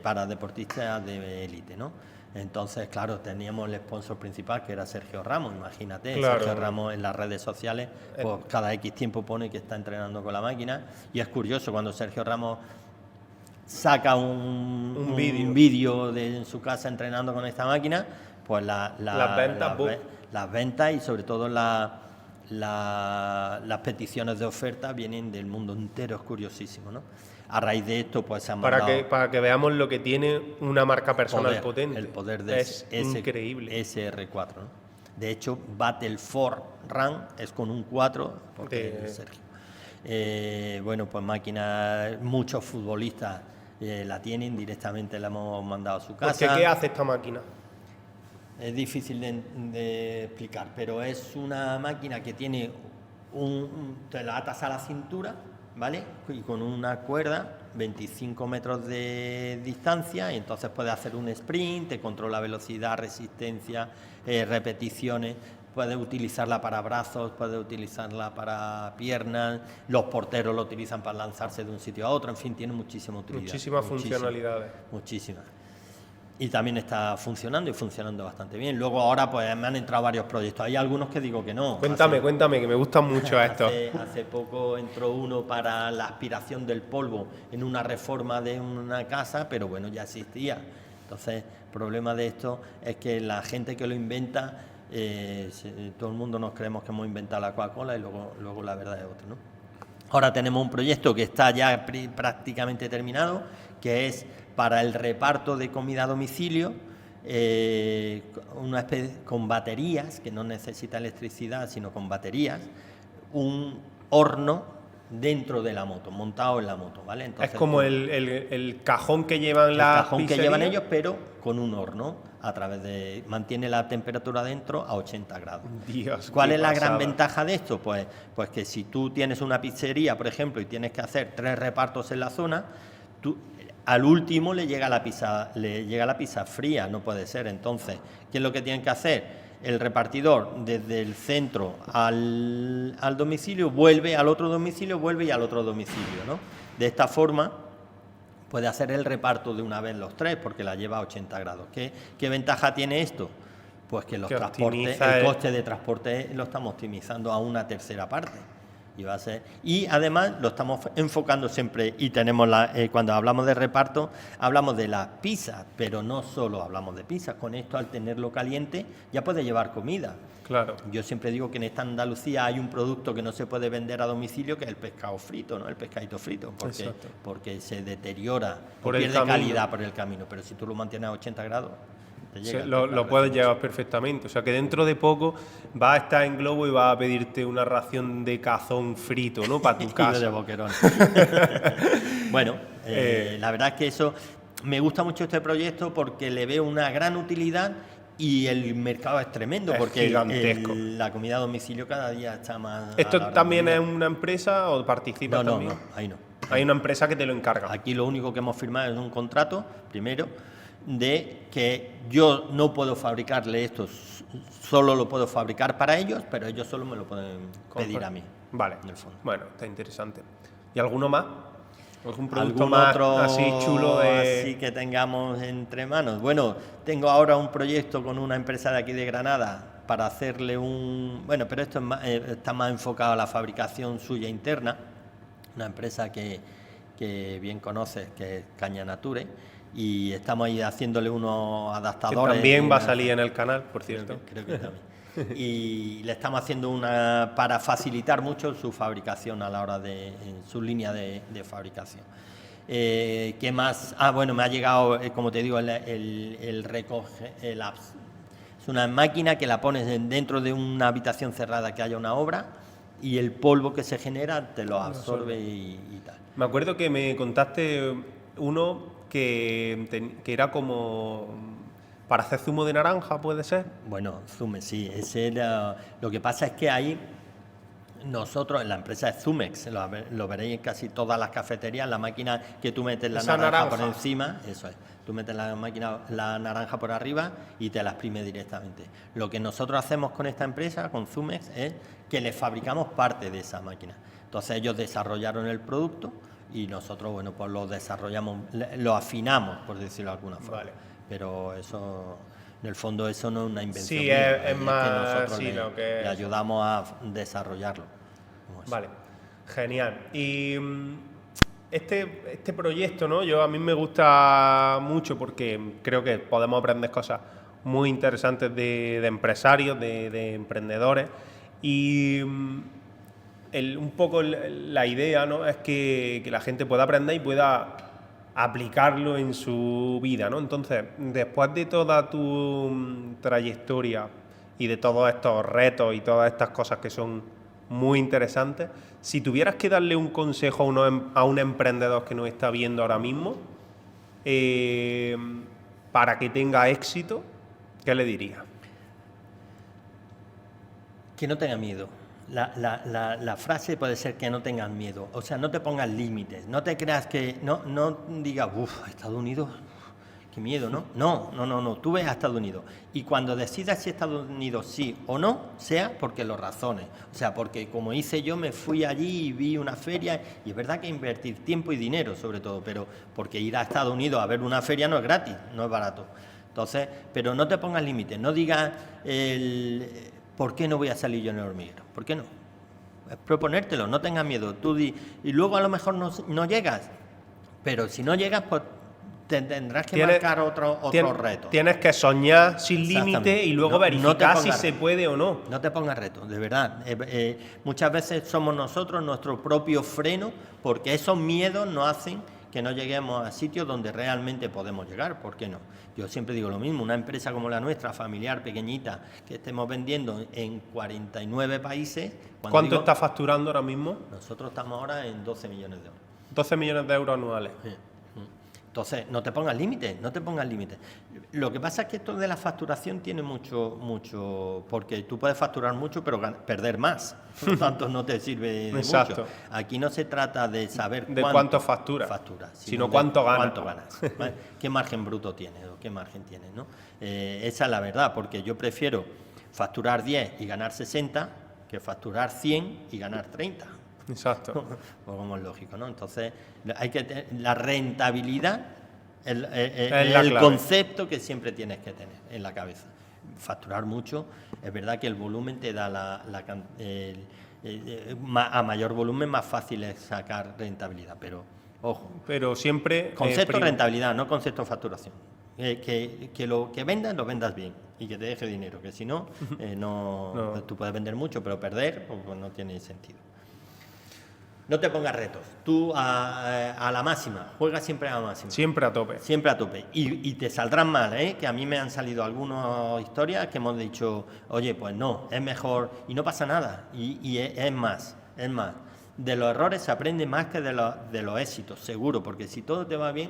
para deportistas de élite, ¿no? Entonces, claro, teníamos el sponsor principal, que era Sergio Ramos, imagínate. Claro. Sergio Ramos en las redes sociales, pues cada X tiempo pone que está entrenando con la máquina, y es curioso, cuando Sergio Ramos saca un vídeo en su casa entrenando con esta máquina, pues las ventas y sobre todo las peticiones de oferta vienen del mundo entero, es curiosísimo, ¿no? A raíz de esto, pues se han mandado... Para que veamos lo que tiene una marca personal potente. El poder de increíble. SR4, ¿no? De hecho, Battle for Run es con un 4, porque es Sergio. Bueno, pues máquina, muchos futbolistas la tienen, directamente la hemos mandado a su casa. ¿Qué hace esta máquina? Es difícil de explicar, pero es una máquina que tiene te la atas a la cintura, ¿vale? Y con una cuerda, 25 metros de distancia, y entonces puedes hacer un sprint, te controla velocidad, resistencia, repeticiones, puedes utilizarla para brazos, puedes utilizarla para piernas, los porteros lo utilizan para lanzarse de un sitio a otro, en fin, tiene muchísima utilidad. Muchísimas funcionalidades. Muchísimas. Y también está funcionando y funcionando bastante bien. Luego ahora pues me han entrado varios proyectos. Hay algunos que digo que no. Cuéntame, que me gustan mucho estos. Hace poco entró uno para la aspiración del polvo en una reforma de una casa, pero bueno, ya existía. Entonces, el problema de esto es que la gente que lo inventa, todo el mundo nos creemos que hemos inventado la Coca-Cola y luego la verdad es otra, ¿no? Ahora tenemos un proyecto que está ya prácticamente terminado, que es para el reparto de comida a domicilio, una especie con baterías, que no necesita electricidad, sino con baterías, un horno dentro de la moto, montado en la moto, ¿vale? Entonces, es como el cajón que llevan las cajón pizzerías, que llevan ellos, pero con un horno, mantiene la temperatura dentro a 80 grados. Dios, ¿Cuál es la gran ventaja de esto? Pues que si tú tienes una pizzería, por ejemplo, y tienes que hacer 3 repartos en la zona, al último le llega la pizza fría, no puede ser. Entonces, ¿qué es lo que tienen que hacer? El repartidor desde el centro al domicilio vuelve al otro domicilio, vuelve y al otro domicilio, ¿no? De esta forma puede hacer el reparto de una vez los 3, porque la lleva a 80 grados. ¿Qué ventaja tiene esto? Pues que el coste de transporte lo estamos optimizando a una tercera parte. Y además lo estamos enfocando siempre, y tenemos cuando hablamos de reparto hablamos de las pizzas, pero no solo hablamos de pizzas. Con esto, al tenerlo caliente, ya puede llevar comida. Claro. Yo siempre digo que en esta Andalucía hay un producto que no se puede vender a domicilio, que es el pescado frito, ¿no? El pescadito frito, porque se deteriora, pierde calidad por el camino, pero si tú lo mantienes a 80 grados... Lo puedes llevar perfectamente. O sea que dentro de poco vas a estar en Globo y vas a pedirte una ración de cazón frito, ¿no? Para tu casa. de boquerón. Bueno, la verdad es que eso... Me gusta mucho este proyecto porque le veo una gran utilidad y el mercado es tremendo, porque la comida a domicilio cada día está más... ¿Esto también es una empresa o participas también? No, ahí no. Hay una empresa que te lo encarga. Aquí lo único que hemos firmado es un contrato, primero, de que yo no puedo fabricarle esto, solo lo puedo fabricar para ellos, pero ellos solo me lo pueden pedir a mí. Vale, en el fondo. Bueno, está interesante. ¿Y alguno más? ¿Algún producto más otro así chulo así que tengamos entre manos? Bueno, tengo ahora un proyecto con una empresa de aquí de Granada para hacerle bueno, pero esto está más enfocado a la fabricación suya interna, una empresa que bien conoces, que es Caña Nature, y estamos ahí haciéndole unos adaptadores. Que también va a salir en el canal, por cierto. Creo que también. Y le estamos haciendo para facilitar mucho su fabricación a la hora de su línea de fabricación. ¿Qué más? Bueno, me ha llegado, como te digo, el recoge, el apps. Es una máquina que la pones dentro de una habitación cerrada que haya una obra, y el polvo que se genera te lo absorbe y tal. Me acuerdo que me contaste uno que era como para hacer zumo de naranja, ¿puede ser? Bueno, zume, sí. Lo que pasa es que ahí nosotros, en la empresa es Zumex, lo veréis en casi todas las cafeterías, la máquina que tú metes la naranja por encima, eso es. Tú metes la naranja por arriba y te la exprime directamente. Lo que nosotros hacemos con esta empresa, con Zumex, es que les fabricamos parte de esa máquina. Entonces ellos desarrollaron el producto, y nosotros, bueno, pues lo desarrollamos, lo afinamos, por decirlo de alguna forma. Vale. Pero eso, en el fondo, eso no es una invención Sí, mía, es más... que nosotros sí, lo que le ayudamos a desarrollarlo. Vale, genial. Y este proyecto, ¿no? A mí me gusta mucho porque creo que podemos aprender cosas muy interesantes de empresarios, de emprendedores. Y un poco la idea, ¿no? Es que la gente pueda aprender y pueda aplicarlo en su vida, ¿no? Entonces, después de toda tu trayectoria y de todos estos retos y todas estas cosas que son muy interesantes, si tuvieras que darle un consejo a un emprendedor que nos está viendo ahora mismo, para que tenga éxito, ¿qué le dirías? Que no tenga miedo. La frase puede ser que no tengas miedo. O sea, no te pongas límites. No te creas que... No digas, Estados Unidos, qué miedo, ¿no? No. Tú ves a Estados Unidos. Y cuando decidas si Estados Unidos sí o no, sea porque lo razones. O sea, porque como hice yo, me fui allí y vi una feria. Y es verdad que invertir tiempo y dinero, sobre todo. Pero porque ir a Estados Unidos a ver una feria no es gratis, no es barato. Entonces, pero no te pongas límites. No digas ¿por qué no voy a salir yo en el hormiguero? ¿Por qué no? Es proponértelo, no tengas miedo. Tú y luego a lo mejor no llegas, pero si no llegas, pues tendrás que marcar otro reto. Tienes que soñar sin límite y luego verificar si se puede o no. No te pongas retos, de verdad. Muchas veces somos nosotros nuestro propio freno, porque esos miedos nos hacen que no lleguemos a sitios donde realmente podemos llegar. ¿Por qué no? Yo siempre digo lo mismo, una empresa como la nuestra, familiar, pequeñita, que estemos vendiendo en 49 países... ¿Cuánto está facturando ahora mismo? Nosotros estamos ahora en 12 millones de euros. 12 millones de euros anuales. Sí. Entonces, no te pongas límites, Lo que pasa es que esto de la facturación tiene mucho, porque tú puedes facturar mucho, pero perder más. Por lo tanto, no te sirve de mucho. Aquí no se trata de saber cuánto factura, sino cuánto ganas. ¿Vale? ¿Qué margen bruto tienes o qué margen tienes, ¿no? Esa es la verdad, porque yo prefiero facturar 10 y ganar 60 que facturar 100 y ganar 30. Exacto. Pues como es lógico, ¿no? Entonces, hay que tener la rentabilidad, es la el concepto que siempre tienes que tener en la cabeza. Facturar mucho, es verdad que el volumen te da a mayor volumen más fácil es sacar rentabilidad, pero ojo. Pero siempre... Concepto rentabilidad, no concepto facturación. Que lo que vendas, lo vendas bien y que te deje dinero, que si no, no. Tú puedes vender mucho, pero perder pues no tiene sentido. No te pongas retos. Tú a la máxima, juega siempre a la máxima. Siempre a tope. Siempre a tope. Y te saldrán mal, ¿eh? Que a mí me han salido algunas historias que hemos dicho, oye, pues no, es mejor y no pasa nada. Y es más. De los errores se aprende más que de los éxitos, seguro, porque si todo te va bien,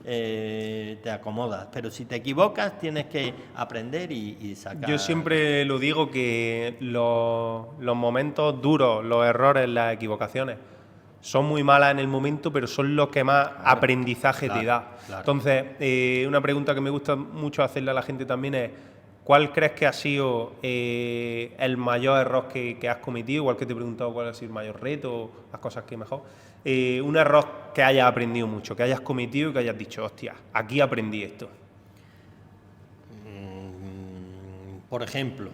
te acomodas. Pero si te equivocas, tienes que aprender y sacar... Yo siempre lo digo que los momentos duros, los errores, las equivocaciones, son muy malas en el momento, pero son los que más aprendizaje te da. Claro. Entonces, una pregunta que me gusta mucho hacerle a la gente también es, ¿cuál crees que ha sido el mayor error que has cometido? Igual que te he preguntado cuál ha sido el mayor reto, las cosas que mejor. Un error que hayas aprendido mucho, que hayas cometido y que hayas dicho, hostia, aquí aprendí esto. Por ejemplo,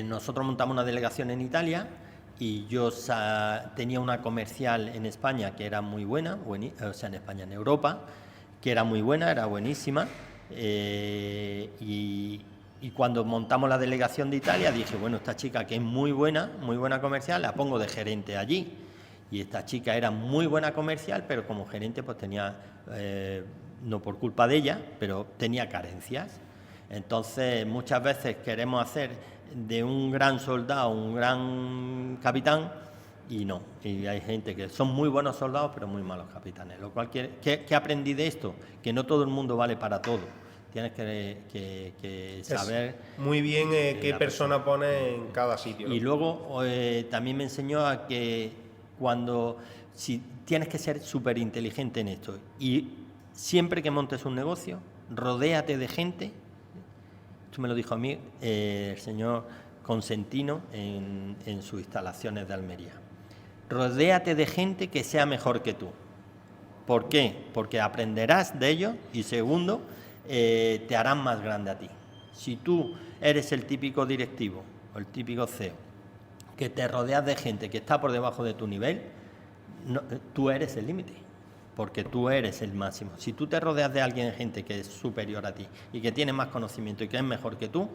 nosotros montamos una delegación en Italia y yo tenía una comercial en España que era muy buena, o sea, en España, en Europa, que era muy buena, era buenísima, y cuando montamos la delegación de Italia dije, bueno, esta chica que es muy buena comercial, la pongo de gerente allí. Y esta chica era muy buena comercial, pero como gerente pues tenía, no por culpa de ella, pero tenía carencias. Entonces muchas veces queremos hacer de un gran soldado un gran capitán y no. Y hay gente que son muy buenos soldados pero muy malos capitanes. Lo cual, ¿qué aprendí de esto? Que no todo el mundo vale para todo. Tienes que saber... Muy bien qué persona pone en cada sitio. Y luego también me enseñó a que si tienes que ser súper inteligente en esto. Y siempre que montes un negocio, rodéate de gente. Esto me lo dijo a mí el señor Consentino en sus instalaciones de Almería. Rodéate de gente que sea mejor que tú. ¿Por qué? Porque aprenderás de ellos y segundo, te harán más grande a ti. Si tú eres el típico directivo o el típico CEO que te rodeas de gente que está por debajo de tu nivel, tú eres el límite, porque tú eres el máximo. Si tú te rodeas de alguien, gente que es superior a ti y que tiene más conocimiento y que es mejor que tú,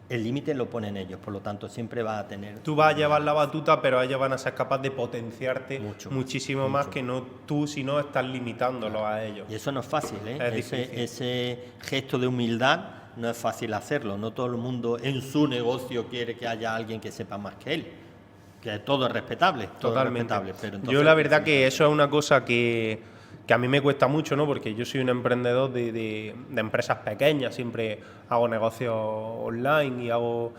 el límite lo ponen ellos, por lo tanto siempre vas a tener... Tú vas a llevar la batuta, pero ellos van a ser capaces de potenciarte muchísimo más que no tú, si no estás limitándolo a ellos. Y eso no es fácil, ¿eh? Es difícil. Ese gesto de humildad no es fácil hacerlo. No todo el mundo en su negocio quiere que haya alguien que sepa más que él. Que todo es respetable, todo Totalmente. es respetable. Pero entonces, yo la verdad que eso es una cosa que a mí me cuesta mucho, ¿no? Porque yo soy un emprendedor de empresas pequeñas, siempre hago negocios online y hago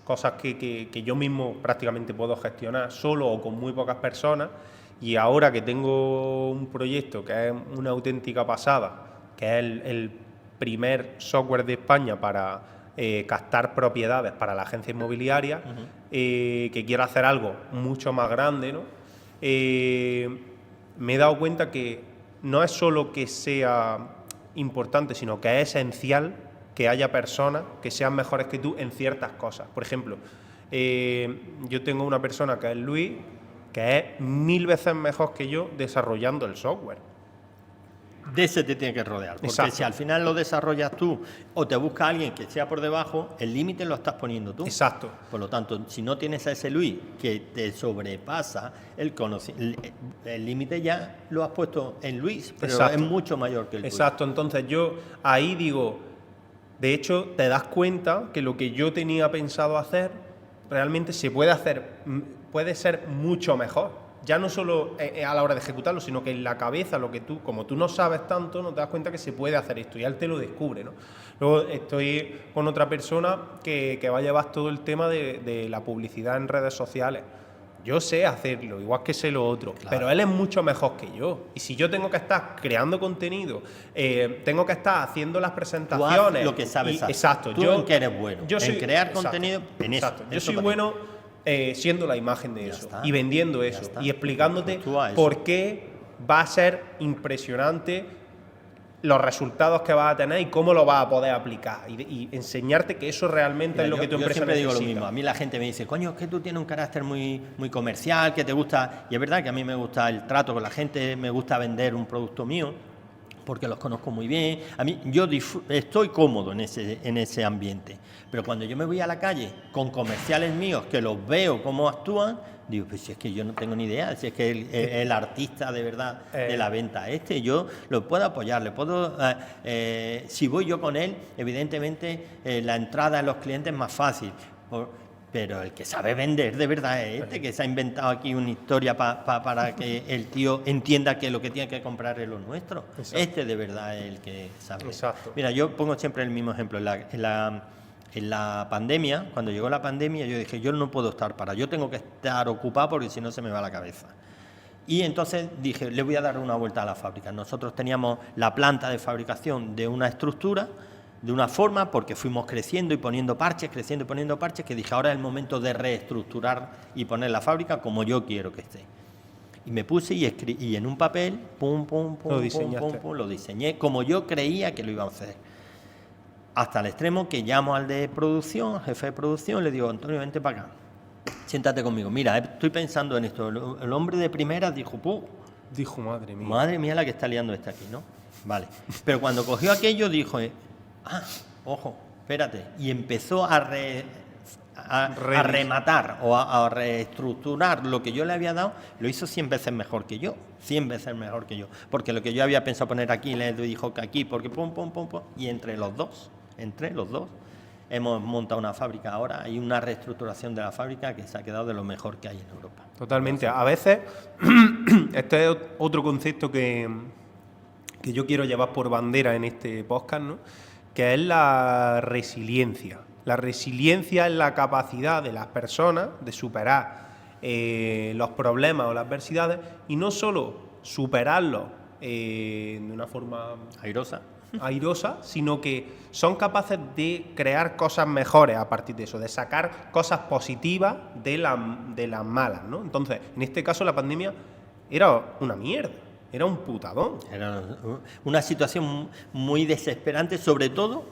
cosas que yo mismo prácticamente puedo gestionar solo o con muy pocas personas, y ahora que tengo un proyecto que es una auténtica pasada, que es el primer software de España para captar propiedades para la agencia inmobiliaria, que quiero hacer algo mucho más grande, ¿no? Me he dado cuenta que no es solo que sea importante, sino que es esencial que haya personas que sean mejores que tú en ciertas cosas. Por ejemplo, yo tengo una persona que es Luis, que es 1000 veces mejor que yo desarrollando el software. De ese te tiene que rodear, porque Exacto. si al final lo desarrollas tú o te busca alguien que sea por debajo, el límite lo estás poniendo tú. Exacto. Por lo tanto, si no tienes a ese Luis que te sobrepasa el límite, ya lo has puesto en Luis, pero Exacto. es mucho mayor que el tuyo. Exacto, entonces yo ahí digo, de hecho te das cuenta que lo que yo tenía pensado hacer realmente se puede hacer, puede ser mucho mejor. Ya no solo a la hora de ejecutarlo, sino que en la cabeza, lo que tú, como tú no sabes tanto, no te das cuenta que se puede hacer esto y él te lo descubre, ¿no? Luego estoy con otra persona que va a llevar todo el tema de la publicidad en redes sociales. Yo sé hacerlo, igual que sé lo otro, Claro. pero él es mucho mejor que yo. Y si yo tengo que estar creando contenido, tengo que estar haciendo las presentaciones... Tú haz lo que sabes hacer. Exacto. Tú en qué eres bueno, yo soy, en crear exacto, contenido, en eso. exacto. Yo Eso soy para ti. bueno siendo la imagen de Ya eso está. y vendiendo Ya eso está. y explicándote Actúa eso. por qué va a ser impresionante los resultados que vas a tener y cómo lo vas a poder aplicar y enseñarte que eso realmente Mira, es lo que tu yo empresa siempre digo necesita. lo mismo. A mí la gente me dice, coño, es que tú tienes un carácter muy comercial, que te gusta... Y es verdad que a mí me gusta el trato con la gente, me gusta vender un producto mío, porque los conozco muy bien. A mí, yo estoy cómodo en ese ambiente. Pero cuando yo me voy a la calle con comerciales míos, que los veo cómo actúan, digo, pues si es que yo no tengo ni idea, si es que el artista de verdad de la venta yo lo puedo apoyar, le puedo... si voy yo con él, evidentemente la entrada en los clientes es más fácil. Pero el que sabe vender de verdad es este, que se ha inventado aquí una historia para que el tío entienda que lo que tiene que comprar es lo nuestro. Exacto. Este de verdad es el que sabe. Exacto. Mira, yo pongo siempre el mismo ejemplo. En la pandemia, cuando llegó la pandemia, yo dije, yo no puedo estar parado, yo tengo que estar ocupado porque si no se me va la cabeza. Y entonces dije, le voy a dar una vuelta a la fábrica. Nosotros teníamos la planta de fabricación de una estructura, de una forma, porque fuimos creciendo y poniendo parches, que dije, ahora es el momento de reestructurar y poner la fábrica como yo quiero que esté. Y me puse y en un papel, lo diseñé como yo creía que lo iba a hacer. Hasta el extremo que llamo al de producción, jefe de producción, le digo, Antonio, vente para acá, siéntate conmigo. Mira, estoy pensando en esto. El hombre de primera dijo, Dijo, madre mía. madre mía la que está liando esta aquí, ¿no? Vale. Pero cuando cogió aquello dijo, ojo, espérate. Y empezó a rematar o a reestructurar lo que yo le había dado, lo hizo 100 veces mejor que yo. 100 veces mejor que yo. Porque lo que yo había pensado poner aquí, le dijo que aquí, porque pum. Y entre los dos, hemos montado una fábrica ahora. Hay una reestructuración de la fábrica que se ha quedado de lo mejor que hay en Europa. Totalmente. A veces, este es otro concepto que yo quiero llevar por bandera en este podcast, ¿no? Que es la resiliencia. La resiliencia es la capacidad de las personas de superar los problemas o las adversidades y no solo superarlos de una forma airosa, sino que son capaces de crear cosas mejores a partir de eso, de sacar cosas positivas de las malas, ¿no? Entonces, en este caso la pandemia era una mierda, era un putadón. Era una situación muy desesperante, sobre todo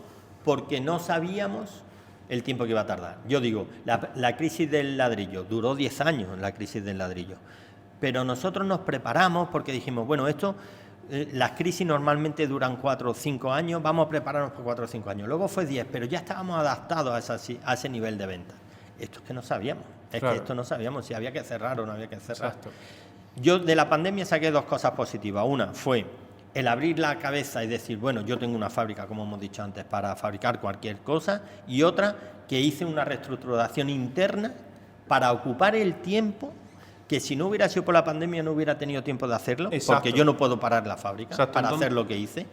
porque no sabíamos el tiempo que iba a tardar. Yo digo, la crisis del ladrillo, duró 10 años la crisis del ladrillo, pero nosotros nos preparamos porque dijimos, bueno, las crisis normalmente duran 4 o 5 años, vamos a prepararnos por 4 o 5 años. Luego fue 10, pero ya estábamos adaptados a ese nivel de venta. Esto es que no sabíamos, Claro. que esto no sabíamos si había que cerrar o no había que cerrar. Exacto. Yo de la pandemia saqué 2 cosas positivas. Una fue el abrir la cabeza y decir, bueno, yo tengo una fábrica, como hemos dicho antes, para fabricar cualquier cosa, y otra, que hice una reestructuración interna para ocupar el tiempo que si no hubiera sido por la pandemia no hubiera tenido tiempo de hacerlo, Exacto. porque yo no puedo parar la fábrica Exacto, para entonces, hacer lo que hice.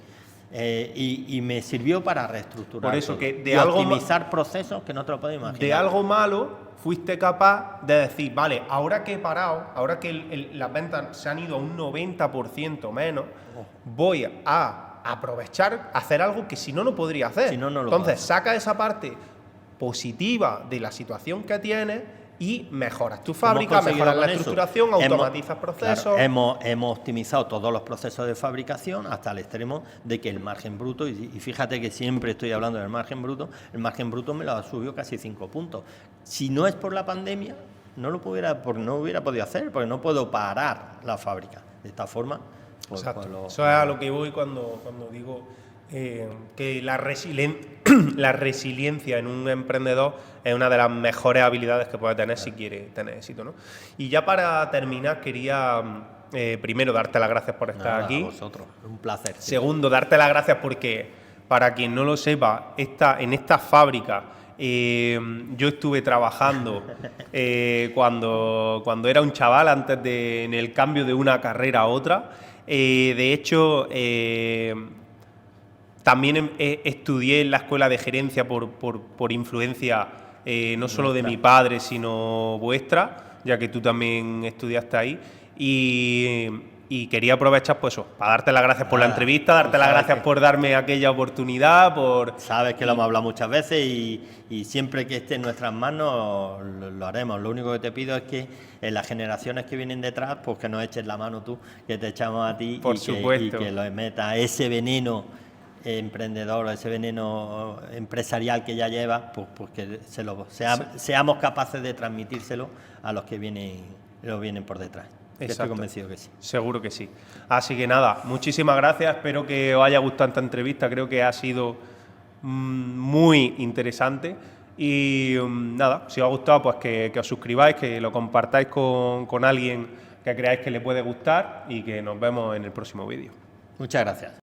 Y me sirvió para reestructurar por eso todo. que de y algo optimizar procesos que no te lo puedes imaginar. de algo malo fuiste capaz de decir, vale, ahora que he parado, ahora que las ventas se han ido a un 90% menos, voy a aprovechar, hacer algo que si no, no podría hacer. Si no, no lo Entonces, puedes hacer. saca esa parte positiva de la situación que tienes y mejoras tu fábrica, conseguido mejoras la con eso. estructuración, automatizas procesos. Claro, hemos optimizado todos los procesos de fabricación hasta el extremo de que el margen bruto, y fíjate que siempre estoy hablando del margen bruto, el margen bruto me lo ha subido casi 5 puntos. Si no es por la pandemia, no hubiera podido hacer, porque no puedo parar la fábrica. De esta forma, pues, Exacto. Eso es a lo que voy cuando digo que la resiliencia en un emprendedor es una de las mejores habilidades que puede tener si quiere tener éxito, ¿no? Y ya para terminar, quería primero darte las gracias por estar aquí. A vosotros, un placer. Segundo, darte las gracias porque, para quien no lo sepa, en esta fábrica yo estuve trabajando cuando era un chaval, en el cambio de una carrera a otra. De hecho, también estudié en la escuela de gerencia por influencia no solo de mi padre, sino vuestra, ya que tú también estudiaste ahí. Y quería aprovechar pues eso, para darte las gracias por la entrevista, darte las gracias por darme aquella oportunidad, Sabes que lo hemos hablado muchas veces y siempre que esté en nuestras manos lo haremos. Lo único que te pido es que en las generaciones que vienen detrás, pues que nos eches la mano tú, que te echamos a ti Por y supuesto. que lo metas ese veneno emprendedor, ese veneno empresarial que ya lleva, pues que seamos capaces de transmitírselo a los que vienen por detrás. Estoy convencido que sí. Seguro que sí. Así que nada, muchísimas gracias. Espero que os haya gustado esta entrevista. Creo que ha sido muy interesante. Y nada, si os ha gustado, pues que os suscribáis, que lo compartáis con alguien que creáis que le puede gustar y que nos vemos en el próximo vídeo. Muchas gracias.